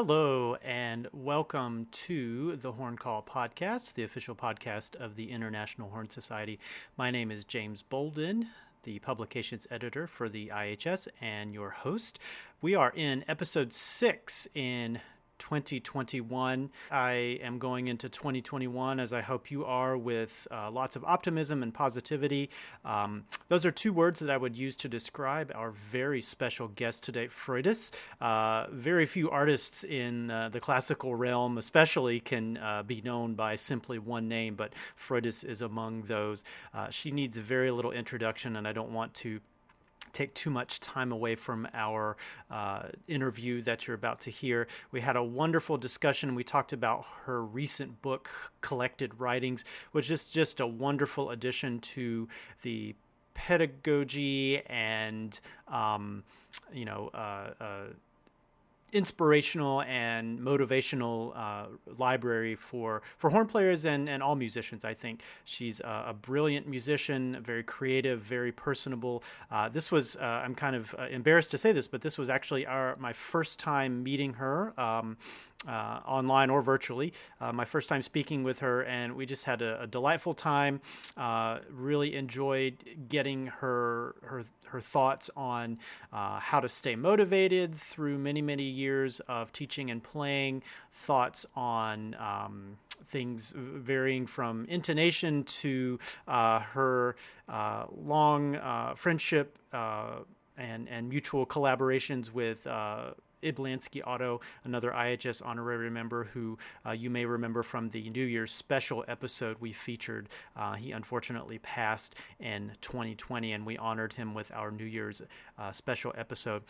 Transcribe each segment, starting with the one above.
Hello, and welcome to the Horn Call Podcast, the official podcast of the International Horn Society. My name is James Bolden, the publications editor for the IHS, and your host. We are in episode 6 in 2021. I am going into 2021, as I hope you are, with lots of optimism and positivity. Those are two words that I would use to describe our very special guest today, Frøydis. Very few artists in the classical realm especially can be known by simply one name, but Frøydis is among those. She needs very little introduction, and I don't want to take too much time away from our interview that you're about to hear. We had a wonderful discussion. We talked about her recent book, Collected Writings, which is just a wonderful addition to the pedagogy and, inspirational and motivational library for horn players and all musicians. I think she's a brilliant musician, very creative, very personable. This was I'm kind of embarrassed to say this, but this was actually my first time meeting her online or virtually. My first time speaking with her, and we just had a delightful time. Really enjoyed getting her thoughts on how to stay motivated through many years of teaching and playing, thoughts on things varying from intonation to her long friendship and mutual collaborations with Iblansky Otto, another IHS Honorary Member who you may remember from the New Year's special episode we featured. He unfortunately passed in 2020, and we honored him with our New Year's special episode.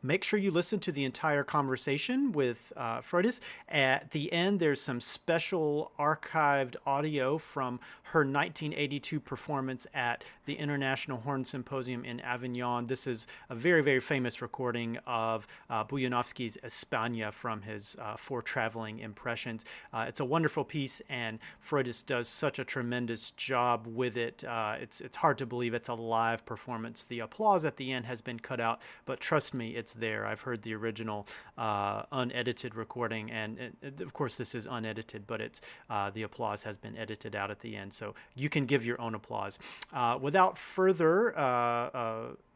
Make sure you listen to the entire conversation with Frøydis. At the end, there's some special archived audio from her 1982 performance at the International Horn Symposium in Avignon. This is a very famous recording of Bujanovsky's España from his 4 traveling impressions. It's a wonderful piece, and Frøydis does such a tremendous job with it. It's hard to believe it's a live performance. The applause at the end has been cut out, but trust me, it's there. I've heard the original unedited recording, and of course this is unedited, but it's the applause has been edited out at the end, so you can give your own applause. Without further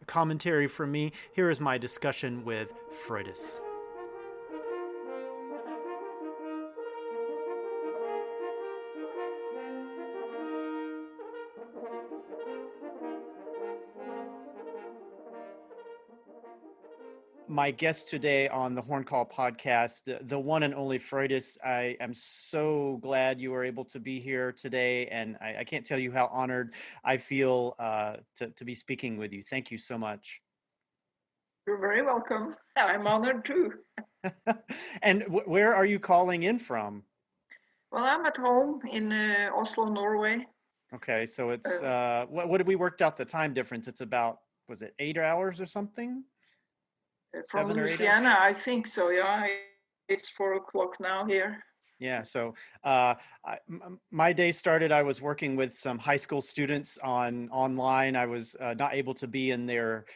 commentary from me, here is my discussion with Frøydis. My guest today on the Horn Call podcast, the one and only Frøydis. I am so glad you were able to be here today, and I can't tell you how honored I feel to be speaking with you. Thank you so much. You're very welcome. I'm honored too. And where are you calling in from? Well, I'm at home in Oslo, Norway. Okay, so it's what did we worked out the time difference? It's about, was it 8 hours or something? From Louisiana, I think so. Yeah, it's 4 o'clock now here. Yeah, so my day started. I was working with some high school students online. I was not able to be in their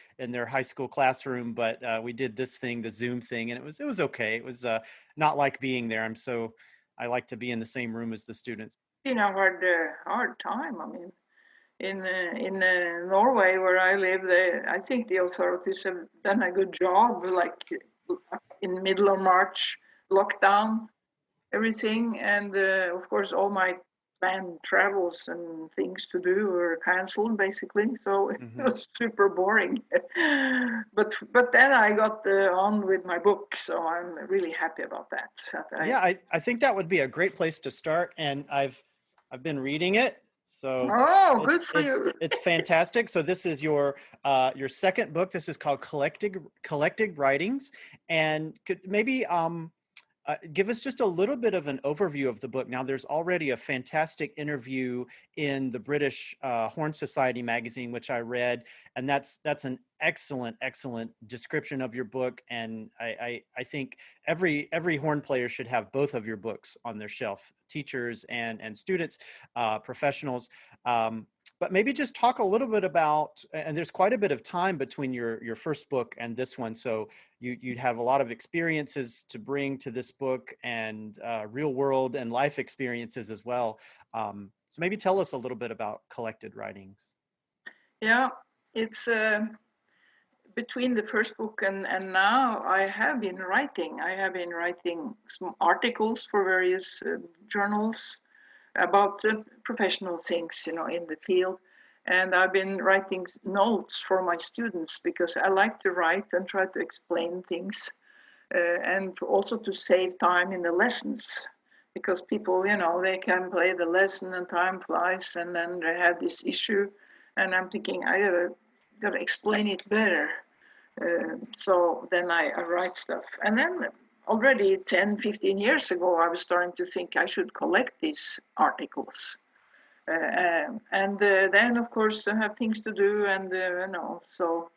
high school classroom, but we did this thing, the Zoom thing, and it was okay. It was not like being there. I like to be in the same room as the students. You know, hard time. I mean, in Norway where I live, I think the authorities have done a good job. Like in the middle of March, lockdown, everything, and of course all my planned travels and things to do were canceled basically. So it was super boring. but then I got on with my book, so I'm really happy about that. I think that would be a great place to start, and I've been reading it. So good for you. It's fantastic. So this is your second book. This is called Collected Writings, and could maybe give us just a little bit of an overview of the book. Now, there's already a fantastic interview in the British Horn Society magazine, which I read, and that's an excellent description of your book. And I think every horn player should have both of your books on their shelf, teachers and students, professionals. But maybe just talk a little bit about, and there's quite a bit of time between your first book and this one, so you have a lot of experiences to bring to this book, and real world and life experiences as well. So maybe tell us a little bit about Collected Writings. Yeah, it's between the first book and now I have been writing. I have been writing some articles for various journals about professional things, in the field. And I've been writing notes for my students because I like to write and try to explain things, and also to save time in the lessons, because people, they can play the lesson and time flies, and then they have this issue, and I'm thinking I gotta explain it better. So then I write stuff, and then already 10, 15 years ago, I was starting to think I should collect these articles. And then, of course, I have things to do, and so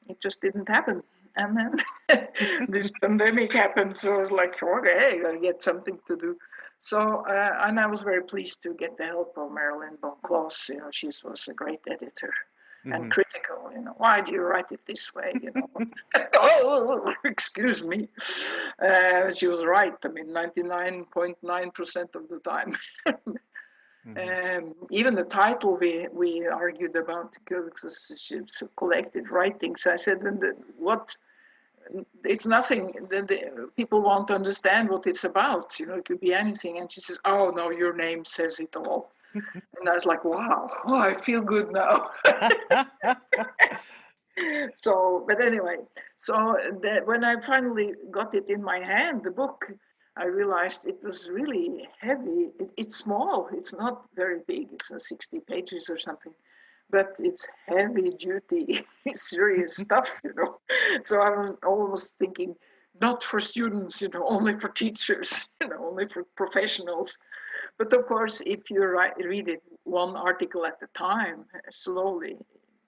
it just didn't happen. And then this pandemic happened, so I was like, okay, I gotta get something to do. So, and I was very pleased to get the help of Marilyn Boncois. She was a great editor. And critical, why do you write it this way? Oh, excuse me. She was right. I mean, 99.9% of the time. Even the title we argued about, because she collected writings. I said, what? It's nothing. People won't understand what it's about. It could be anything. And she says, oh no, your name says it all. And I was like, wow, I feel good now. So, but anyway, so when I finally got it in my hand, the book, I realized it was really heavy. It's small. It's not very big. It's 60 pages or something, but it's heavy duty, serious stuff, So I was almost thinking, not for students, only for teachers, only for professionals. But of course, if you read it one article at a time, slowly,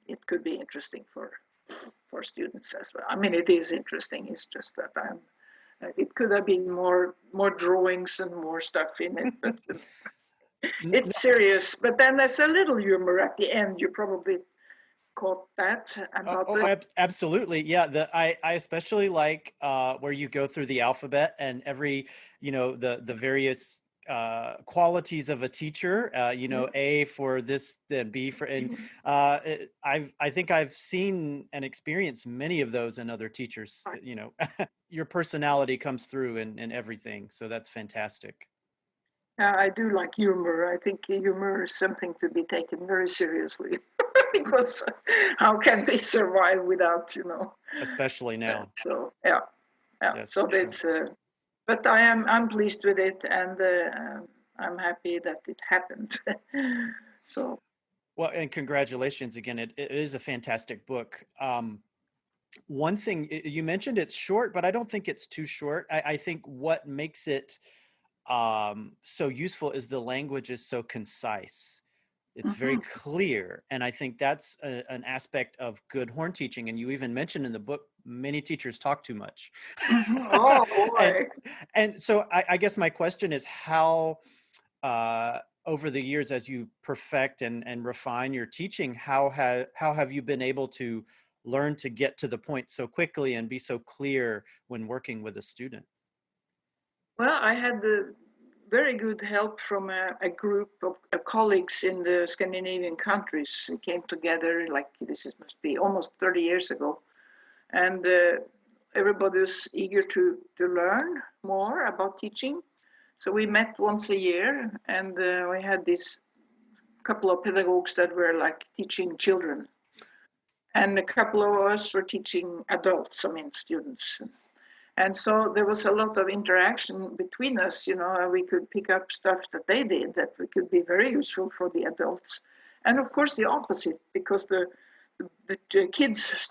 it could be interesting for students as well. I mean, it is interesting. It's just that it could have been more drawings and more stuff in it. But it's serious. But then there's a little humor at the end. You probably caught that. Absolutely. Yeah. I especially like where you go through the alphabet and every, the various qualities of a teacher, A for this, then B for, and I think I've seen and experienced many of those in other teachers. Your personality comes through in everything, so that's fantastic. I do like humor. I think humor is something to be taken very seriously because how can we survive without, especially now. So yeah. Yes, so that's but I'm pleased with it, and I'm happy that it happened. So, well, and congratulations again. It is a fantastic book. One thing you mentioned, it's short, but I don't think it's too short. I think what makes it so useful is the language is so concise. It's very clear. And I think that's an aspect of good horn teaching. And you even mentioned in the book, many teachers talk too much. Oh, boy. and so I guess my question is how, over the years, as you perfect and refine your teaching, how have you been able to learn to get to the point so quickly and be so clear when working with a student? Well, I had the very good help from a group of colleagues in the Scandinavian countries who came together, like must be almost 30 years ago. And everybody was eager to learn more about teaching. So we met once a year, and we had this couple of pedagogues that were like teaching children. And a couple of us were teaching adults, students. And so there was a lot of interaction between us, and we could pick up stuff that they did that could be very useful for the adults. And of course the opposite, because the kids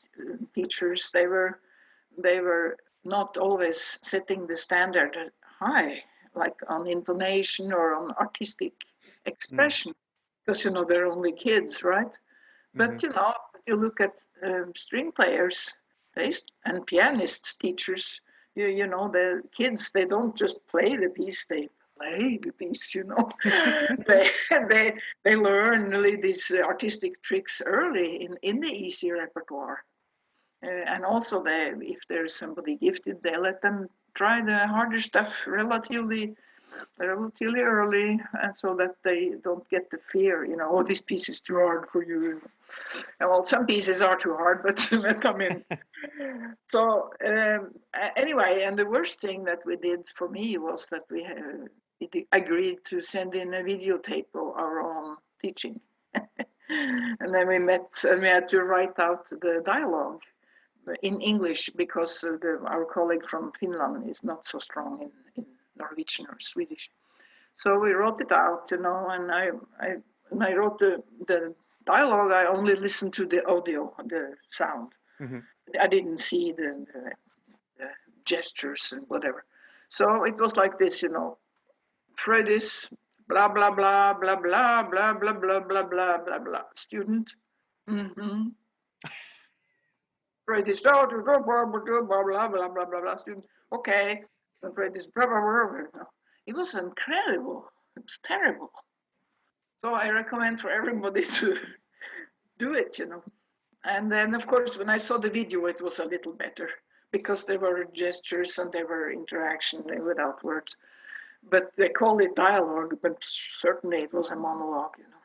teachers, they were not always setting the standard high, like on intonation or on artistic expression, because they're only kids, right? But you look at string players and pianist teachers, the kids, they don't just play the piece, they play the piece, you know. they learn really these artistic tricks early in the easy repertoire. And also, if there's somebody gifted, they let them try the harder stuff relatively early, and so that they don't get the fear, you know, oh, this piece is too hard for you. And well, some pieces are too hard, but I mean, so anyway, and the worst thing that we did for me was that we agreed to send in a videotape of our own teaching. And then we met and we had to write out the dialogue in English because our colleague from Finland is not so strong in Norwegian or Swedish. So we wrote it out, you know, and I wrote the dialogue. I only listened to the audio, the sound. Mm-hmm. I didn't see the gestures and whatever. So it was like this, you know, Frøydis, blah, blah, blah, blah, blah, blah, blah, blah, blah, blah, blah, blah. Student. Mm-hmm. Frøydis, blah, blah, blah, blah, blah, blah, blah, student. Okay. And Frøydis, blah, blah, blah, blah. It was incredible. It was terrible. So I recommend for everybody to do it, you know. And then, of course, when I saw the video, it was a little better because there were gestures and there were interaction without words. But they call it dialogue, but certainly it was a monologue, you know.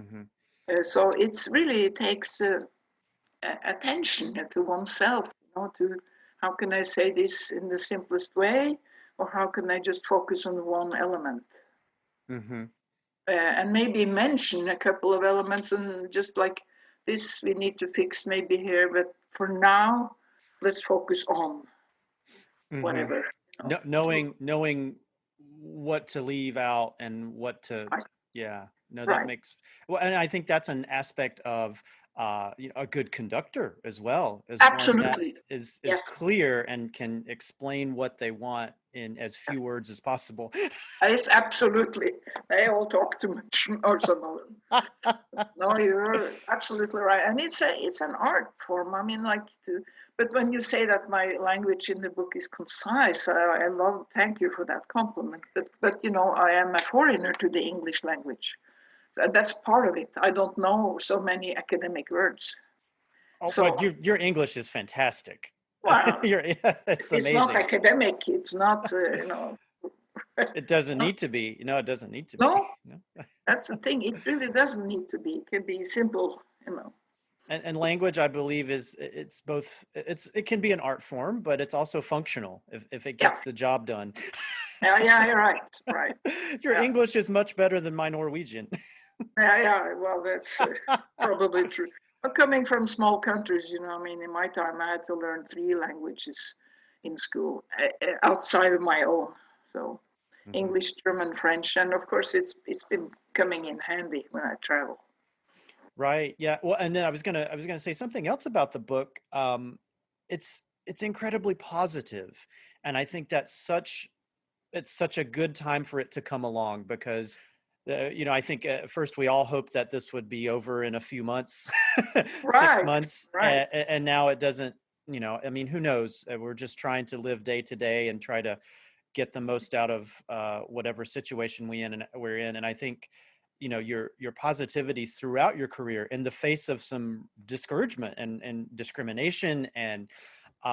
Mm-hmm. So it's really takes attention to oneself, you know, to how can I say this in the simplest way, or how can I just focus on one element? Mm-hmm. And maybe mention a couple of elements and just like this, we need to fix maybe here, but for now, let's focus on whatever. Mm-hmm. You know? Knowing what to leave out and what to, that makes, well, and I think that's an aspect of a good conductor as well. As absolutely. One that is clear and can explain what they want in as few words as possible. Yes, absolutely. They all talk too much, or some of them. No, you're absolutely right. And it's an art form. I mean, but when you say that my language in the book is concise, thank you for that compliment. But you know, I am a foreigner to the English language. That's part of it. I don't know so many academic words. Oh, so, but your English is fantastic. Well, it's amazing. Not academic. It's not, you know. It doesn't need to be. No, it doesn't need to be. No, that's the thing. It really doesn't need to be. It can be simple, you know. And language, I believe, it's both. It can be an art form, but it's also functional if it gets the job done. Yeah, you're right. Your English is much better than my Norwegian. Yeah. Well, that's probably true. But coming from small countries, you know, I mean, in my time, I had to learn 3 languages in school outside of my own. So English, German, French, and of course, it's been coming in handy when I travel. Right. Yeah. Well, and then I was gonna say something else about the book. It's incredibly positive, and I think it's such a good time for it to come along because. You know, I think at first we all hoped that this would be over in a few months, 6 months, and now it doesn't, you know, I mean, who knows? We're just trying to live day to day and try to get the most out of whatever situation we're in. And I think, you know, your positivity throughout your career in the face of some discouragement and discrimination and you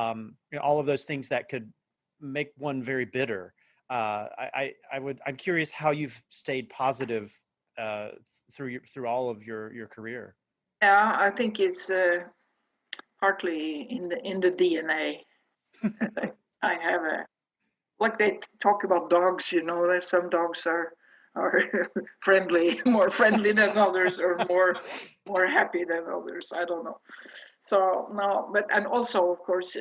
know, all of those things that could make one very bitter. I'm curious how you've stayed positive through all of your career. Yeah, I think it's partly in the DNA. I have like they talk about dogs, you know, that some dogs are friendly, more friendly than others, or more happy than others. I don't know. So no, and also of course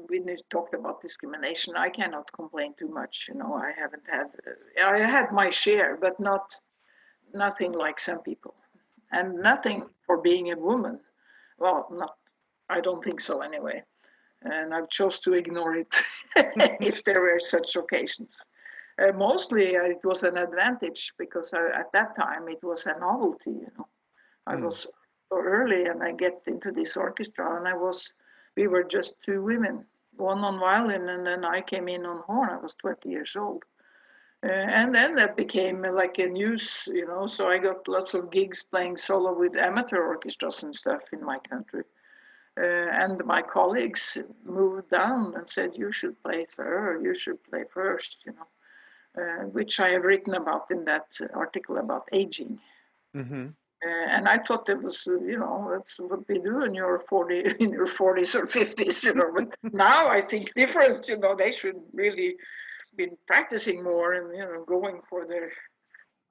we talked about discrimination. I cannot complain too much. You know, I had my share, but nothing like some people, and nothing for being a woman. Well, I don't think so anyway, and I've chose to ignore it if there were such occasions. Mostly it was an advantage because at that time it was a novelty. You know, I was so early, and I get into this orchestra, and we were just 2 women, one on violin, and then I came in on horn. I was 20 years old, And then that became like a news, so I got lots of gigs playing solo with amateur orchestras and stuff in my country. And my colleagues moved down and said, you should play for her, you should play first, which I have written about in that article about aging. Mm-hmm. And I thought that was, that's what we do in your 40s or 50s, But now I think different, they should really be practicing more and, going for their.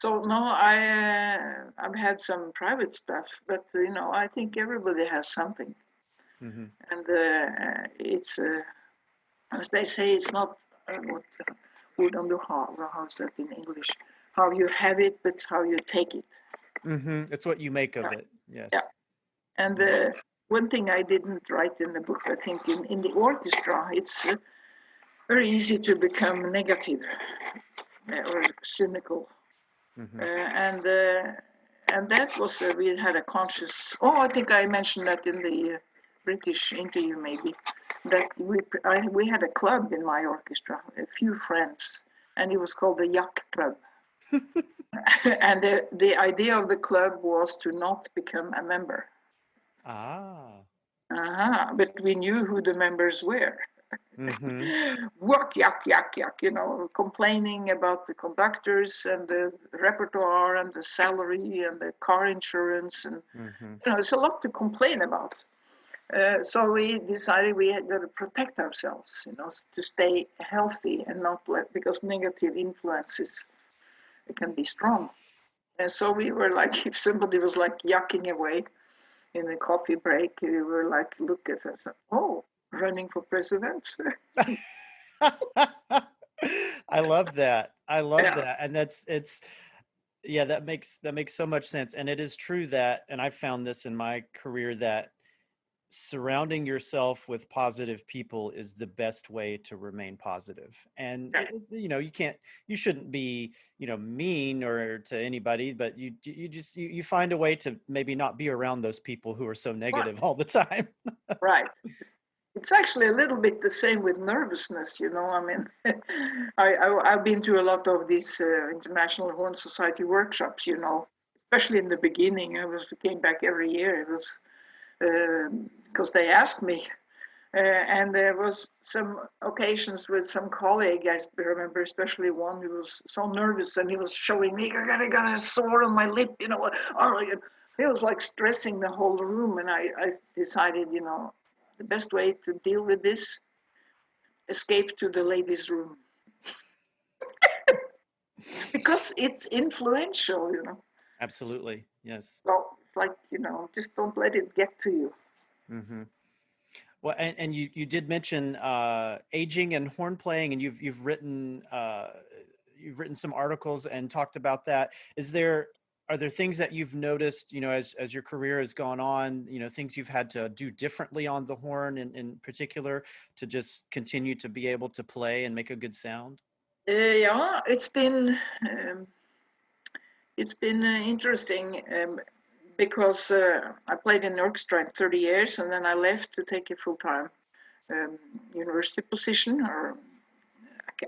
So no, I've had some private stuff, but I think everybody has something, Mm-hmm. and it's as they say, it's not how's that in English? How you have it, but how you take it. Mm-hmm. It's what you make of Yeah. it. Yes. Yeah. And one thing I didn't write in the book, I think in the orchestra, it's very easy to become negative or cynical. Mm-hmm. And that was, we had a conscious, I think I mentioned that in the British interview maybe, that we had a club in my orchestra, a few friends, and it was called the Yak Club. And the idea of the club was to not become a member. Ah. But we knew who the members were. Mm-hmm. Work, yak, complaining about the conductors and the repertoire and the salary and the car insurance. And, Mm-hmm. it's a lot to complain about. So we decided we had to protect ourselves, to stay healthy and not because negative influences can be strong. And so we were like, if somebody was like yucking away in the coffee break, we were like, look at us, running for president. I love that. I love Yeah. that. And that makes so much sense. And it is true that, and I've found this in my career, that surrounding yourself with positive people is the best way to remain positive. And you shouldn't be mean or to anybody, but you find a way to maybe not be around those people who are so negative all the time. Right. It's actually a little bit the same with nervousness, I mean, I've been to a lot of these International Horn Society workshops, especially in the beginning. I came back every year. It was because they asked me. And there was some occasions with some colleague, I remember especially one who was so nervous and he was showing me, I got a sore on my lip, It was like stressing the whole room. And I decided, the best way to deal with this, escape to the ladies' room. Because it's influential, Absolutely. Yes. So it's like, just don't let it get to you. Mm-hmm. Well, and you did mention aging and horn playing, and you've written some articles and talked about that. Are there things that you've noticed, as your career has gone on, things you've had to do differently on the horn in particular to just continue to be able to play and make a good sound? Yeah, it's been interesting because I played in orchestra in 30 years and then I left to take a full-time university position or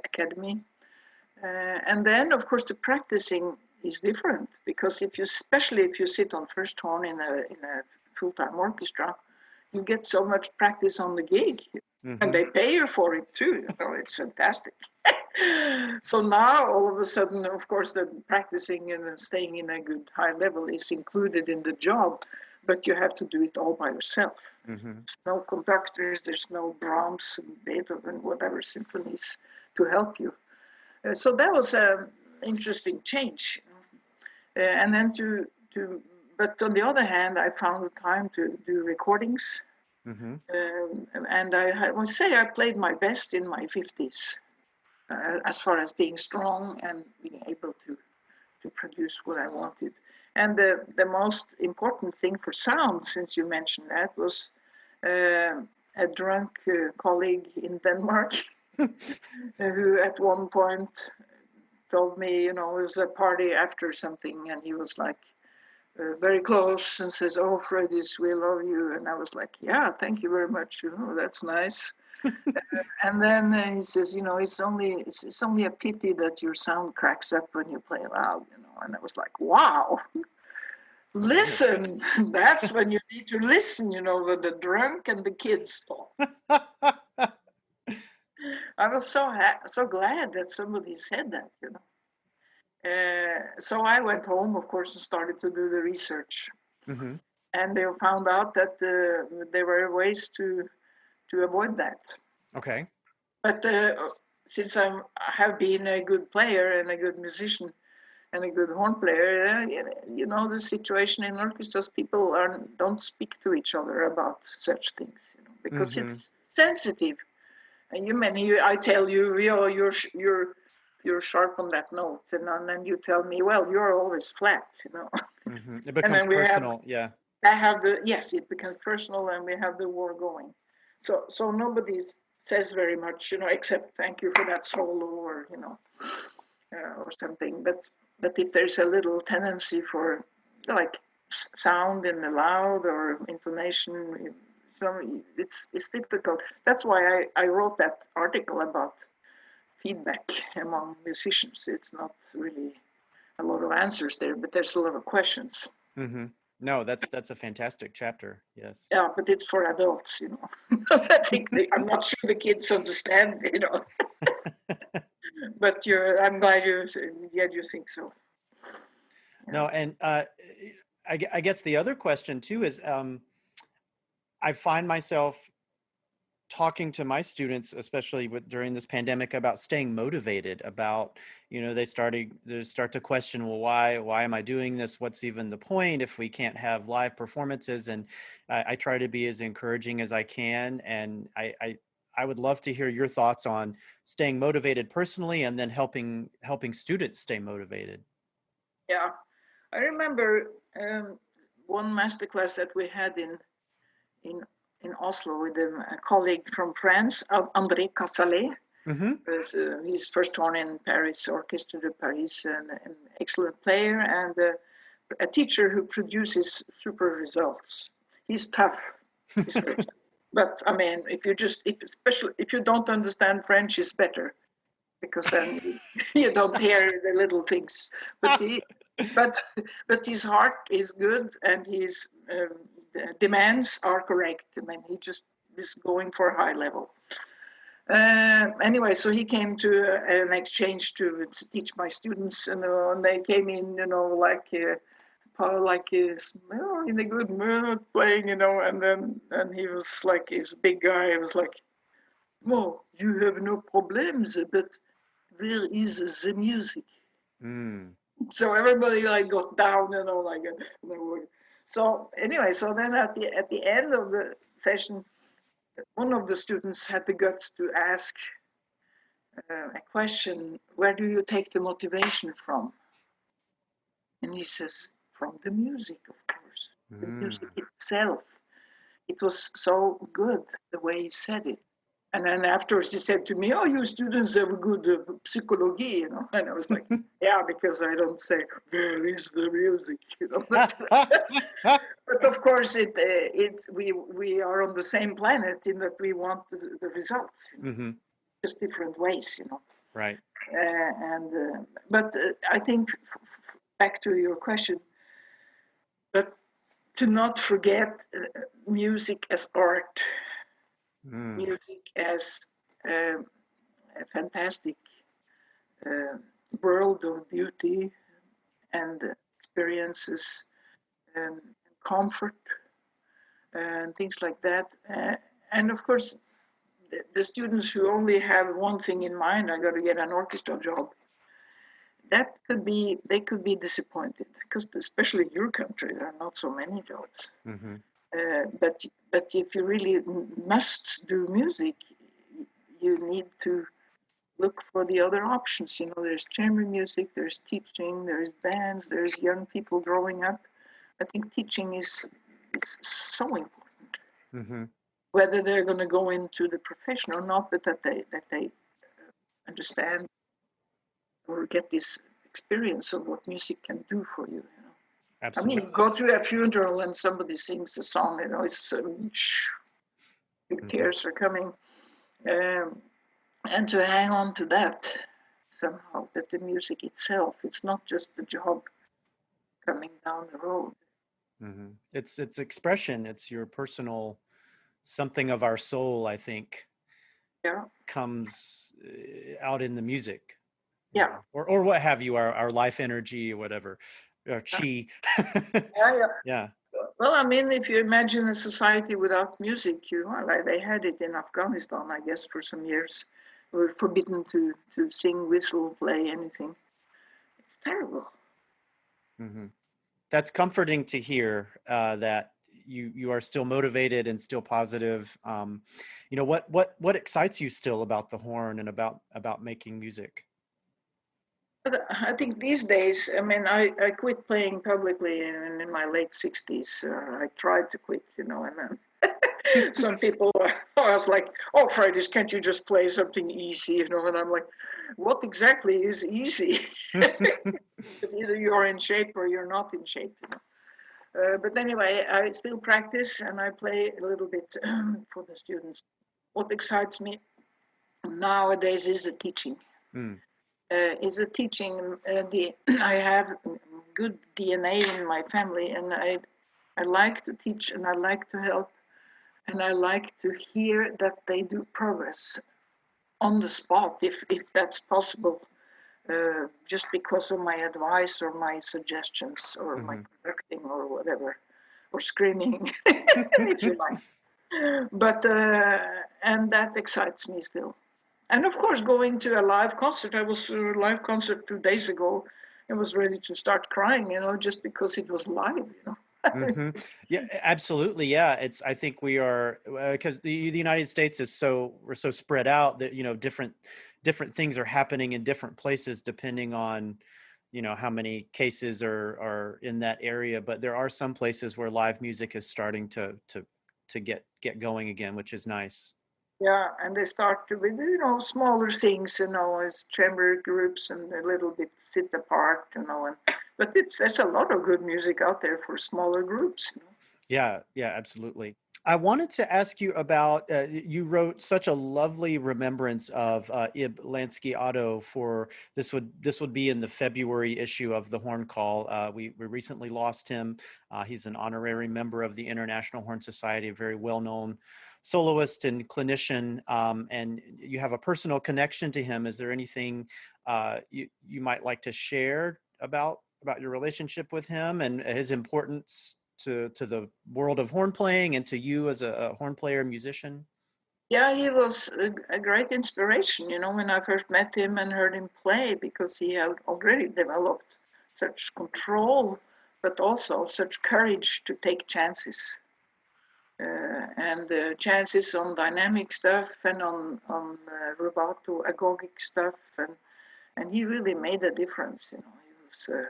academy. And then, of course, the practicing is different because especially if you sit on first horn in a full-time orchestra, you get so much practice on the gig, and they pay you for it too. It's fantastic. So now, all of a sudden, of course, the practicing and staying in a good high level is included in the job, but you have to do it all by yourself. There's no conductors, there's no Brahms and Beethoven, whatever symphonies to help you. So that was an interesting change. And then but on the other hand, I found the time to do recordings. And I must say I played my best in my 50s as far as being strong and being able to produce what I wanted. And the most important thing for sound, since you mentioned that, was a drunk colleague in Denmark who at one point told me, it was a party after something, and he was like very close and says, "Oh, Frøydis, we love you." And I was like, "Yeah, thank you very much. That's nice." And then he says, it's only a pity that your sound cracks up when you play loud, And I was like, wow, listen. That's when you need to listen, when the drunk and the kids talk. I was so glad that somebody said that, So I went home, of course, and started to do the research. Mm-hmm. And they found out that there were ways to avoid that. Okay. But since I have been a good player and a good musician and a good horn player, the situation in orchestras, people don't speak to each other about such things, because it's sensitive. And I tell you, you're sharp on that note, and then you tell me, well, you're always flat, Mm-hmm. It becomes personal, yeah. Yes, it becomes personal, and we have the war going. So nobody says very much, except thank you for that solo, or or something. But if there's a little tendency for like sound in the loud or intonation, it's difficult. That's why I wrote that article about feedback among musicians. It's not really a lot of answers there, but there's a lot of questions. Mm-hmm. No, that's a fantastic chapter. Yes. Yeah, but it's for adults, I think I'm not sure the kids understand, But I'm glad you think so. No, and I guess the other question too is, I find myself talking to my students, especially during this pandemic, about staying motivated, about, they start to question, well, why am I doing this? What's even the point if we can't have live performances? And I try to be as encouraging as I can. And I would love to hear your thoughts on staying motivated personally, and then helping students stay motivated. Yeah, I remember one masterclass that we had in Oslo with a colleague from France, André Cassalet. Mm-hmm. He's first horn in Paris Orchestre de Paris, an excellent player, and a teacher who produces super results. He's tough. He's great. But I mean, especially if you don't understand French, it's better, because then you don't hear the little things. But his heart is good, and his demands are correct. I mean, he just is going for a high level. Anyway, so he came to an exchange to teach my students, and they came in, like in a good mood, playing, and he was like, he was a big guy. He was like, "Oh, you have no problems, but where is the music?" Mm. So everybody got down, So anyway, so then at the end of the session, one of the students had the guts to ask a question: "Where do you take the motivation from?" And he says, "From the music, of course, the music itself." It was so good the way he said it. And then afterwards he said to me, "Oh, you students have a good psychology, And I was like, "Yeah, because I don't say, where is the music, But of course, we are on the same planet in that we want the results, just different ways, Right. But I think, back to your question, but to not forget music as art, music as a fantastic world of beauty and experiences and comfort and things like that. And of course, the students who only have one thing in mind, I got to get an orchestra job, they could be disappointed, because especially in your country, there are not so many jobs. Mm-hmm. But if you really must do music, you need to look for the other options. There's chamber music, there's teaching, there's dance, there's young people growing up. I think teaching is so important. Mm-hmm. Whether they're going to go into the profession or not, but that they understand or get this experience of what music can do for you. Absolutely. I mean, go to a funeral and somebody sings a song, it's big tears are coming. and to hang on to that somehow, that the music itself, it's not just the job coming down the road. Mm-hmm. It's expression. It's your personal something of our soul, I think, Yeah. comes out in the music. Yeah. Or what have you, our life energy or whatever, or chi. Yeah. Yeah. Well, I mean, if you imagine a society without music, like they had it in Afghanistan, I guess, for some years. We were forbidden to sing, whistle, play, anything. It's terrible. Mm-hmm. That's comforting to hear, that you are still motivated and still positive. What excites you still about the horn and about making music? But I think these days, I mean, I quit playing publicly in my late 60s. I tried to quit, and then some people was like, "Oh, Frøydis, can't you just play something easy?" And I'm like, "What exactly is easy?" Because either you're in shape or you're not in shape. But anyway, I still practice and I play a little bit for the students. What excites me nowadays is the teaching. Mm. Is the teaching. I have good DNA in my family, and I like to teach and I like to help, and I like to hear that they do progress on the spot, if that's possible. Just because of my advice or my suggestions or my Mm-hmm. correcting or whatever, or screaming, if you like. But and that excites me still. And of course, going to a live concert. I was at a live concert 2 days ago and was ready to start crying, just because it was live. Mm-hmm. Yeah, absolutely. Yeah, I think we are, because the United States we're so spread out that different things are happening in different places depending on how many cases are in that area. But there are some places where live music is starting to get going again, which is nice. Yeah, and they start to with smaller things, as chamber groups and a little bit sit apart, but there's a lot of good music out there for smaller groups. Yeah, yeah, absolutely. I wanted to ask you about, you wrote such a lovely remembrance of Ib Lansky Otto for this would be in the February issue of the Horn Call. We recently lost him. He's an honorary member of the International Horn Society, a very well-known soloist and clinician, and you have a personal connection to him. Is there anything you might like to share about your relationship with him and his importance to the world of horn playing and to you as a horn player musician? Yeah, he was a great inspiration, when I first met him and heard him play, because he had already developed such control, but also such courage to take chances. And chances on dynamic stuff and on rubato agogic stuff, and he really made a difference. He was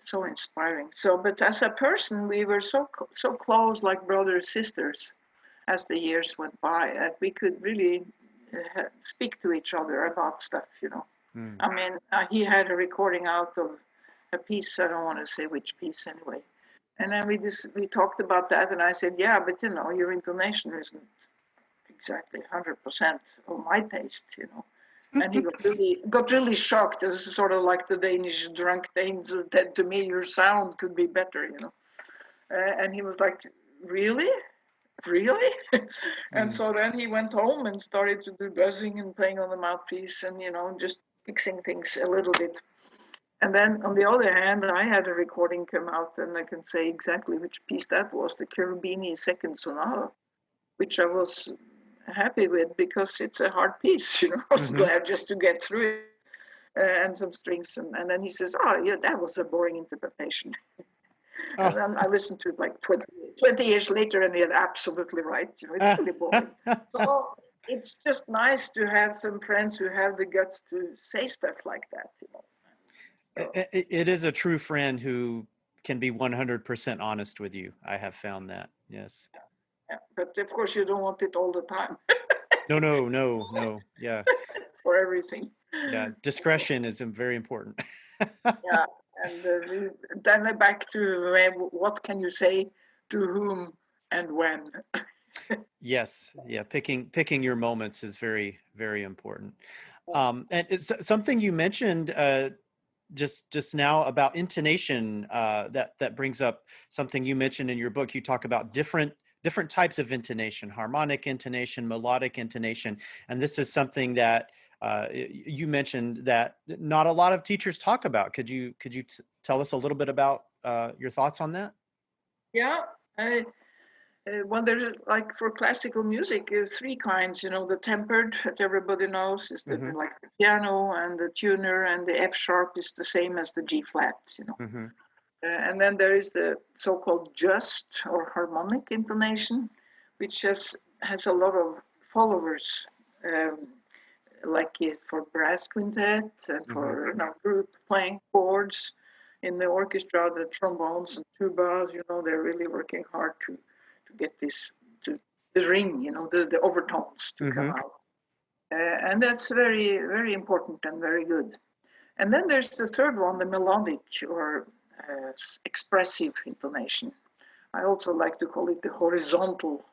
so inspiring. But as a person, we were so close, like brothers sisters, as the years went by, that we could really speak to each other about stuff. Mm. I mean, he had a recording out of a piece. I don't want to say which piece anyway. And then we talked about that, and I said, yeah, but your intonation isn't exactly 100% of my taste. And he got really shocked. This is sort of like the Danish drunk Danes who said to me, your sound could be better. And he was like, really? Really? And Mm. so then he went home and started to do buzzing and playing on the mouthpiece and, just fixing things a little bit. And then on the other hand, I had a recording come out, and I can say exactly which piece that was, the Cherubini Second Sonata, which I was happy with because it's a hard piece, I was Mm-hmm. glad just to get through it, and some strings. And then he says, oh, yeah, that was a boring interpretation. Oh. And then I listened to it like 20 years later, and he had absolutely right. It's really boring. So it's just nice to have some friends who have the guts to say stuff like that. So, It is a true friend who can be 100% honest with you. I have found that. Yes. yeah. But of course, you don't want it all the time No, no, no, no. Yeah. for everything. Yeah. Discretion is very important. Yeah, and then back to what can you say to whom and when. Yes, yeah, picking your moments is very, very important. And it's something you mentioned just now about intonation, that brings up something you mentioned in your book. You talk about different types of intonation: harmonic intonation, melodic intonation, and this is something that you mentioned that not a lot of teachers talk about. Could you tell us a little bit about your thoughts on that? Yeah. Well, there's like for classical music, three kinds. The tempered that everybody knows is the Mm-hmm. like the piano and the tuner, and the F sharp is the same as the G flat. Mm-hmm. And then there is the so-called just or harmonic intonation, which has a lot of followers, um, like it for brass quintet and Mm-hmm. for group playing chords. In the orchestra, the trombones and tubas, they're really working hard to get this to the ring, the overtones to come Mm-hmm. out. And that's very, very important and very good. And then there's the third one, the melodic or expressive intonation. I also like to call it the horizontal,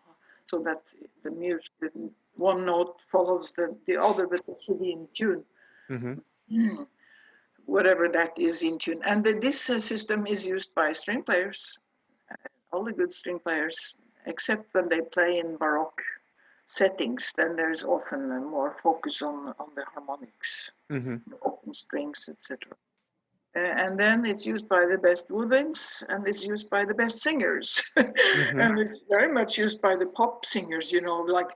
so that the music, one note follows the other, but it should be in tune, Mm-hmm. whatever that is in tune. And this system is used by string players, all the good string players, except when they play in Baroque settings, then there's often more focus on the harmonics, Mm-hmm. the open strings, etc. And then it's used by the best woodwinds, and it's used by the best singers. Mm-hmm. And it's very much used by the pop singers, like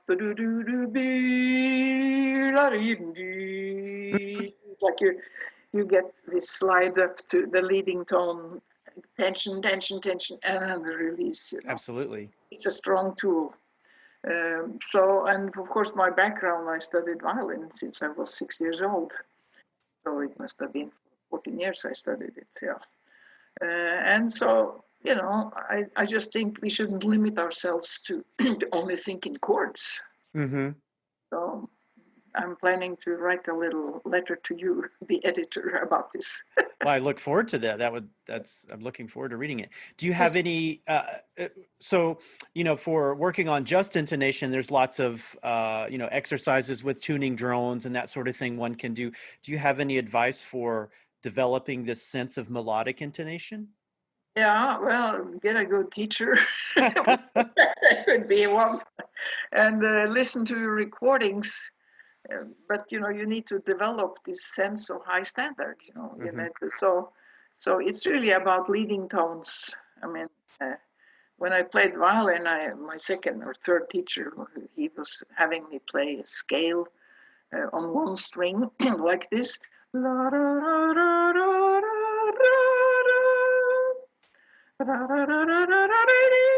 like you get this slide up to the leading tone, tension, tension, tension, and then the release. Absolutely. It's a strong tool. And of course, my background, I studied violin since I was 6 years old. So it must have been 14 years I studied it, yeah. And so, I just think we shouldn't limit ourselves to only think in chords. Mm-hmm. So I'm planning to write a little letter to you, the editor, about this. Well, I look forward to that. I'm looking forward to reading it. Do you have any, so, for working on just intonation, there's lots of, exercises with tuning drones and that sort of thing one can do. Do you have any advice for developing this sense of melodic intonation? Yeah, well, get a good teacher. That could be one. And listen to recordings. But you need to develop this sense of high standard. Mm-hmm. So it's really about leading tones. I mean, when I played violin, my second or third teacher, he was having me play a scale on one string like this,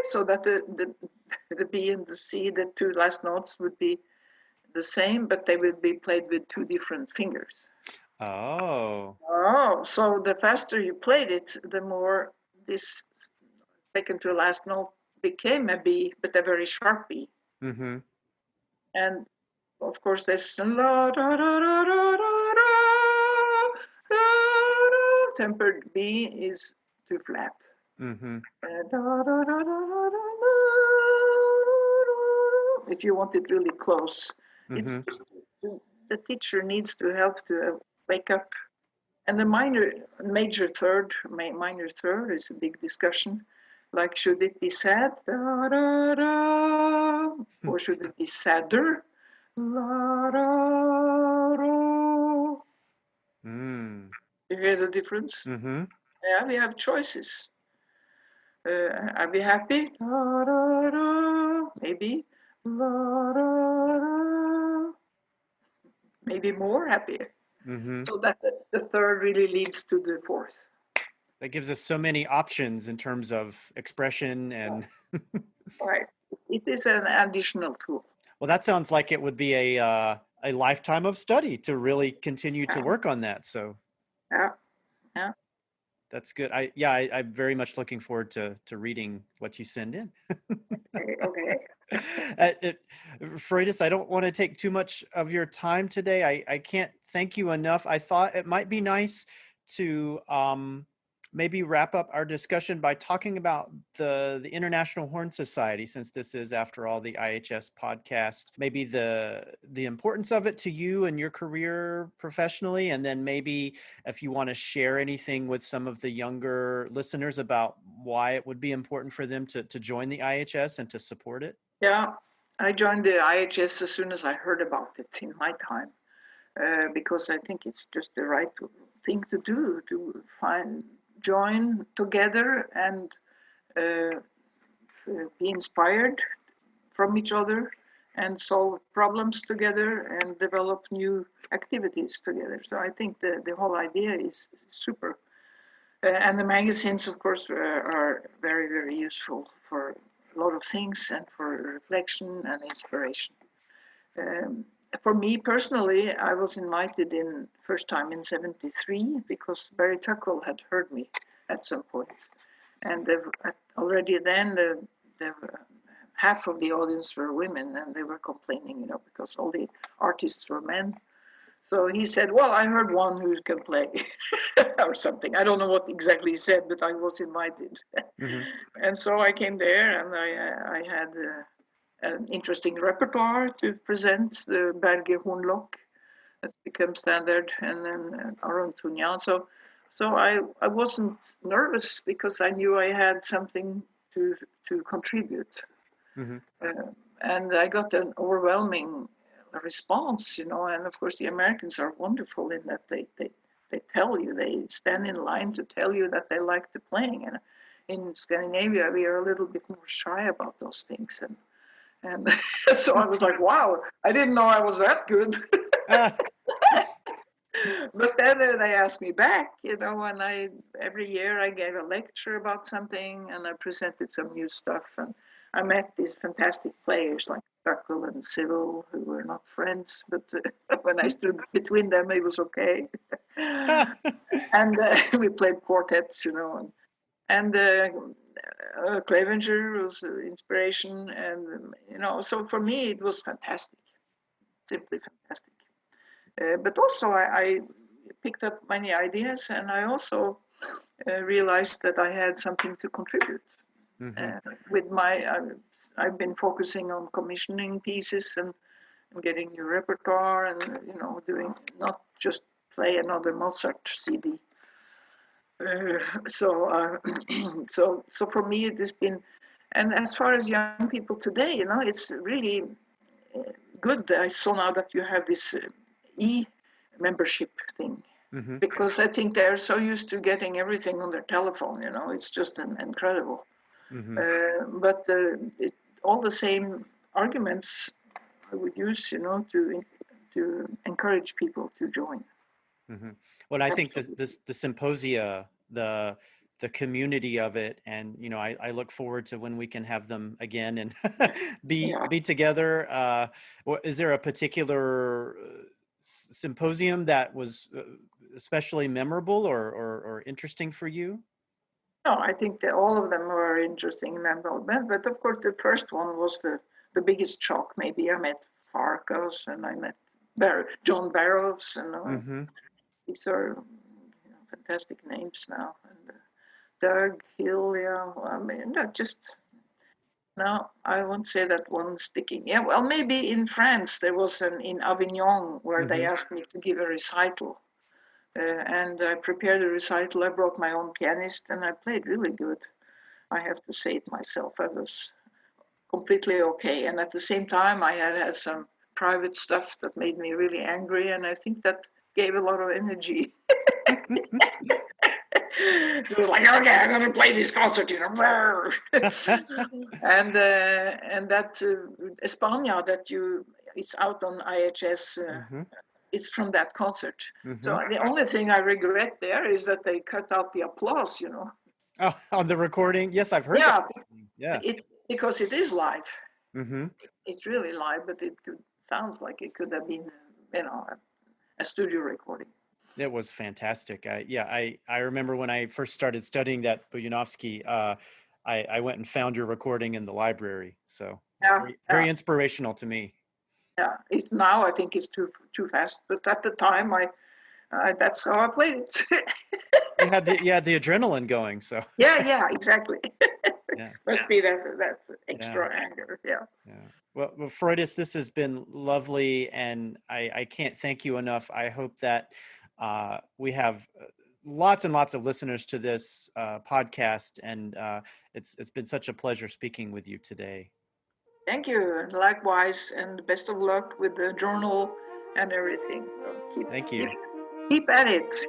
so that the B and the C, the two last notes, would be the same, but they will be played with two different fingers. Oh. Oh, so the faster you played it, the more this second to last note became a B, but a very sharp B. Mm-hmm. And of course, this tempered B is too flat. Mm-hmm. If you want it really close, it's Mm-hmm. just the teacher needs to help to wake up. And the major third, minor third is a big discussion. Like, should it be sad, or should it be sadder? Mm. You hear the difference? Mm-hmm. Yeah, we have choices. Are we happy? Maybe. Maybe more happy. Mm-hmm. So that the third really leads to the fourth. That gives us so many options in terms of expression and Right. It is an additional tool. well, that sounds like it would be a lifetime of study to really continue to Yeah. work on that. So Yeah. Yeah. that's good. I'm very much looking forward to reading what you send in. Okay. Frøydis, I don't want to take too much of your time today. I can't thank you enough. I thought it might be nice to maybe wrap up our discussion by talking about the International Horn Society, since this is, after all, the IHS podcast. Maybe the importance of it to you and your career professionally, and then maybe if you want to share anything with some of the younger listeners about why it would be important for them to join the IHS and to support it. Yeah, I joined the IHS as soon as I heard about it in my time, because I think it's just the right thing to do, to join together and be inspired from each other and solve problems together and develop new activities together. So I think the whole idea is super. And the magazines, of course, are very, very useful for a lot of things and for reflection and inspiration. For me personally, I was invited in first time in '73 because Barry Tuckle had heard me at some point. And already then, half of the audience were women, and they were complaining, because all the artists were men. So he said, well, I heard one who can play or something. I don't know what exactly he said, but I was invited. Mm-hmm. And so I came there, and I had an interesting repertoire to present, the Berge Hornlock that's become standard, and then Aron Tunyan. So I wasn't nervous because I knew I had something to contribute. Mm-hmm. And I got an overwhelming response, and of course the Americans are wonderful in that they tell you, they stand in line to tell you that they like the playing. And in Scandinavia, we are a little bit more shy about those things. And so I was like, wow, I didn't know I was that good. But then they asked me back, and every year I gave a lecture about something, and I presented some new stuff, and I met these fantastic players like Tuckle and Civil, who were not friends, but when I stood between them, it was okay. And we played quartets, and Clevenger was inspiration, and so for me it was fantastic, simply fantastic. But also I picked up many ideas, and I also realized that I had something to contribute. Mm-hmm. With I've been focusing on commissioning pieces and getting new repertoire, and doing, not just play another Mozart CD. So for me it has been, and as far as young people today, it's really good. I saw now that you have this membership thing, mm-hmm. because I think they're so used to getting everything on their telephone. It's just incredible. Mm-hmm. But all the same arguments I would use, to encourage people to join. Mm-hmm. Well, I think the Symposia, the community of it, and I look forward to when we can have them again and be together. Is there a particular symposium that was especially memorable or interesting for you? No, I think that all of them were interesting and memorable. But of course, the first one was the biggest shock. Maybe I met Farkas, and I met John Barrows, and mm-hmm. these are fantastic names now. And Doug Hill, I won't say that one sticking. Yeah, well, maybe in France there was in Avignon where mm-hmm. they asked me to give a recital. And I prepared a recital. I brought my own pianist, and I played really good. I have to say it myself. I was completely okay. And at the same time, I had some private stuff that made me really angry, and I think that gave a lot of energy. So it was like, okay, I'm going to play this concert, and that España that it's out on IHS. Mm-hmm. It's from that concert. Mm-hmm. So the only thing I regret there is that they cut out the applause, Oh, on the recording? Yes, I've heard that. Yeah. Because it is live. Mm-hmm. It's really live, but sounds like it could have been, a studio recording. It was fantastic. I remember when I first started studying that Bujanovsky, I went and found your recording in the library. So very inspirational to me. Yeah, it's now, I think it's too fast, but at the time that's how I played it. you had the adrenaline going, so. Yeah, exactly. Yeah. Must be that extra anger. Yeah. Well, Frøydis, this has been lovely, and I can't thank you enough. I hope that we have lots and lots of listeners to this podcast, and it's been such a pleasure speaking with you today. Thank you, and likewise, and best of luck with the journal and everything. So Thank you. Keep at it.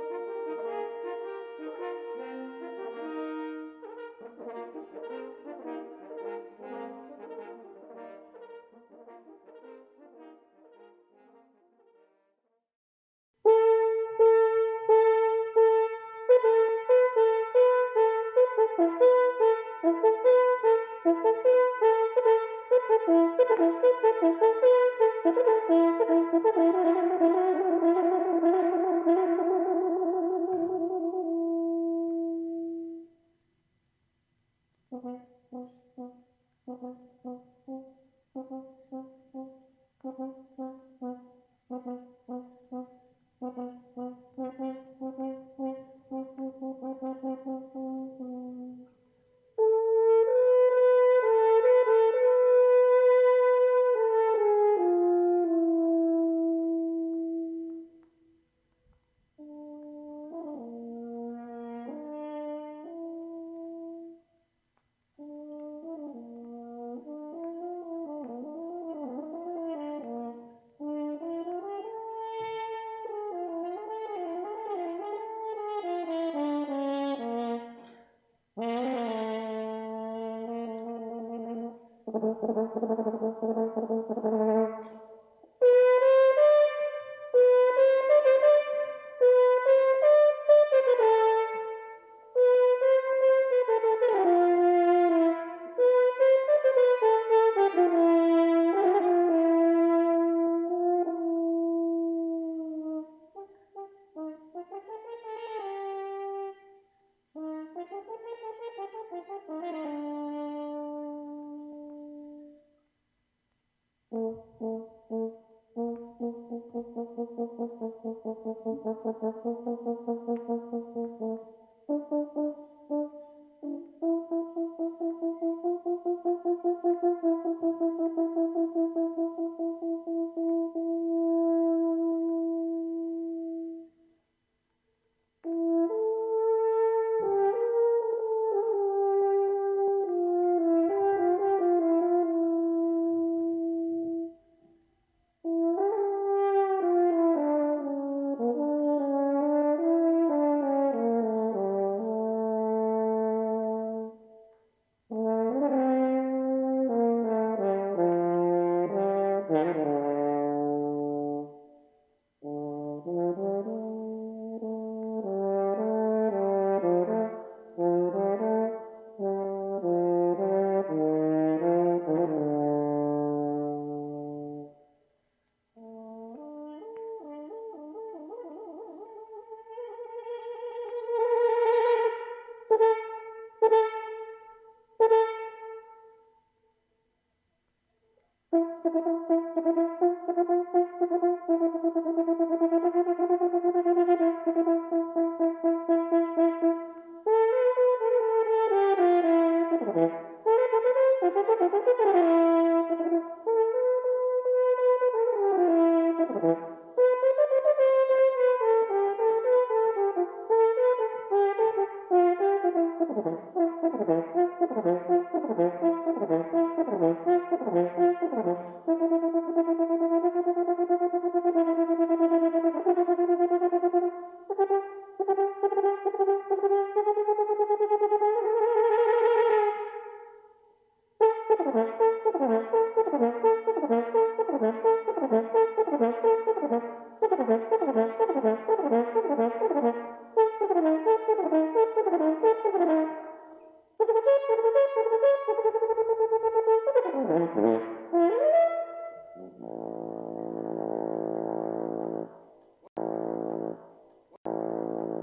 Mm-hmm.